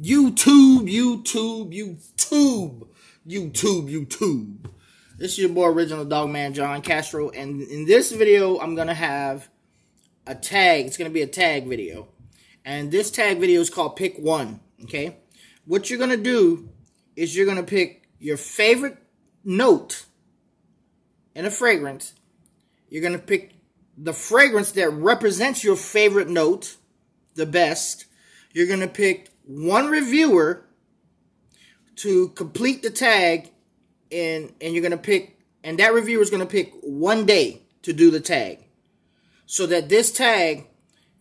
YouTube. This is your boy, Original Dogman John Castro, and in this video, I'm going to have a tag. It's going to be a tag video, and this tag video is called Pick One, okay? What you're going to do is you're going to pick your favorite note in a fragrance. You're going to pick the fragrance that represents your favorite note the best. You're going to pick one reviewer to complete the tag, and you're going to pick, and that reviewer is going to pick 1 day to do the tag, so that this tag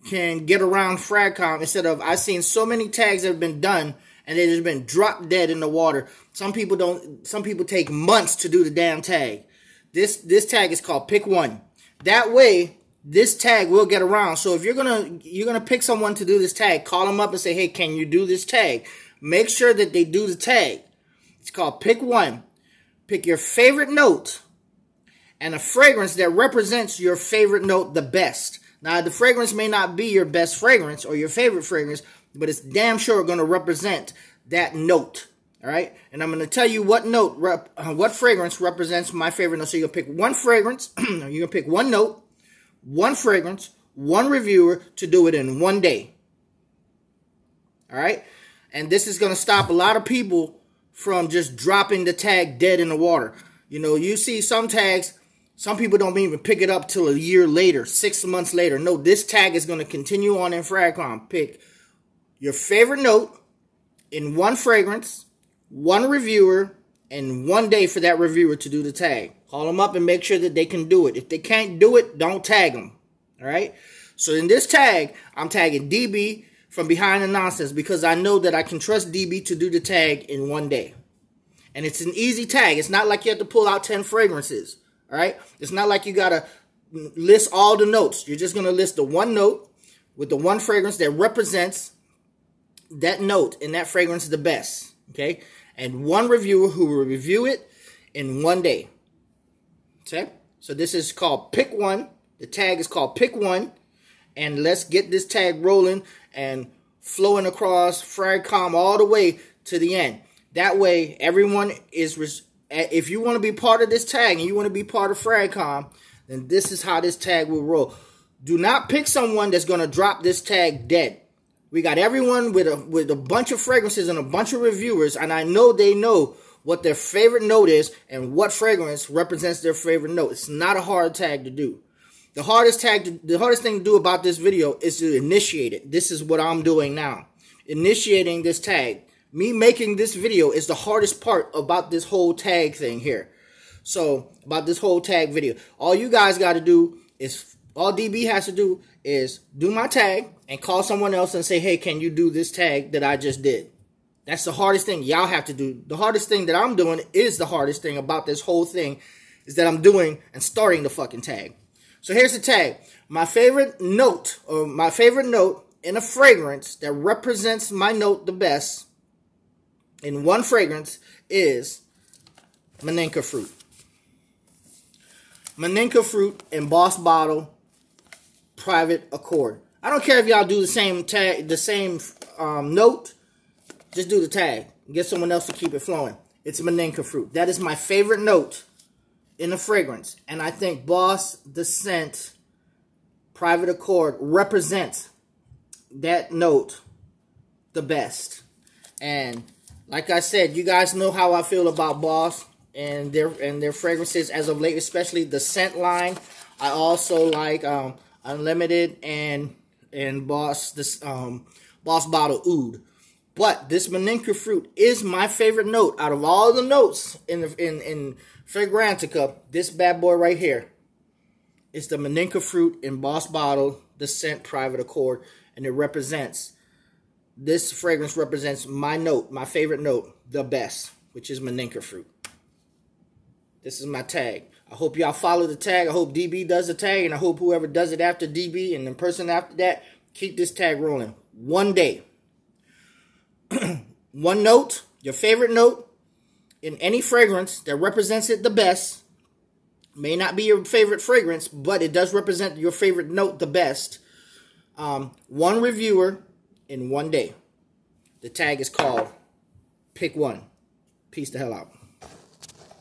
can get around FragCom. Instead of, I've seen so many tags that have been done and they've just been dropped dead in the water. Some people take months to do the damn tag. This tag is called Pick One. That way, this tag will get around. So if you're gonna pick someone to do this tag, call them up and say, hey, can you do this tag? Make sure that they do the tag. It's called Pick One. Pick your favorite note and a fragrance that represents your favorite note the best. Now, the fragrance may not be your best fragrance or your favorite fragrance, but it's damn sure going to represent that note. All right? And I'm going to tell you what what fragrance represents my favorite note. So you're going to pick one fragrance, you're going to pick one note, one fragrance, one reviewer to do it in 1 day. All right? And this is going to stop a lot of people from just dropping the tag dead in the water. You know, you see some tags, some people don't even pick it up till a year later, 6 months later. No, this tag is going to continue on in FragCom. Pick your favorite note in one fragrance, one reviewer, and 1 day for that reviewer to do the tag. Call them up and make sure that they can do it. If they can't do it, don't tag them. All right? So in this tag, I'm tagging DB from Behind the Nonsense because I know that I can trust DB to do the tag in 1 day. And it's an easy tag. It's not like you have to pull out 10 fragrances. All right? It's not like you got to list all the notes. You're just going to list the one note with the one fragrance that represents that note and that fragrance the best. Okay? And one reviewer who will review it in 1 day. Okay? So this is called Pick One. The tag is called Pick One. And let's get this tag rolling and flowing across FragCom all the way to the end. That way, everyone is... If you want to be part of this tag and you want to be part of FragCom, then this is how this tag will roll. Do not pick someone that's going to drop this tag dead. We got everyone with a bunch of fragrances and a bunch of reviewers, and I know they know what their favorite note is and what fragrance represents their favorite note. It's not a hard tag to do. The hardest thing to do about this video is to initiate it. This is what I'm doing now. Initiating this tag. Me making this video is the hardest part about this whole tag thing here. So, about this whole tag video. All you guys got to do is, all DB has to do is do my tag and call someone else and say, hey, can you do this tag that I just did? That's the hardest thing y'all have to do. The hardest thing that I'm doing is the hardest thing about this whole thing is that I'm doing and starting the fucking tag. So here's the tag. My favorite note, or my favorite note in a fragrance that represents my note the best in one fragrance is Maninka Fruit. Maninka Fruit in Boss Bottle Private Accord. I don't care if y'all do the same tag, the same note. Just do the tag. Get someone else to keep it flowing. It's Maninka Fruit. That is my favorite note in a fragrance. And I think Boss the Scent Private Accord represents that note the best. And like I said, you guys know how I feel about Boss and their fragrances as of late, especially the scent line. I also like Unlimited and Boss Bottle Oud. But this Maninka Fruit is my favorite note out of all the notes in Fragrantica. This bad boy right here is the Maninka Fruit in Boss Bottle, the Scent Private Accord, and it represents. This fragrance represents my note, my favorite note, the best, which is Maninka Fruit. This is my tag. I hope y'all follow the tag. I hope DB does the tag, and I hope whoever does it after DB and the person after that, keep this tag rolling. 1 day. One note, your favorite note, in any fragrance that represents it the best. May not be your favorite fragrance, but it does represent your favorite note the best. One reviewer in 1 day. The tag is called Pick One. Peace the hell out.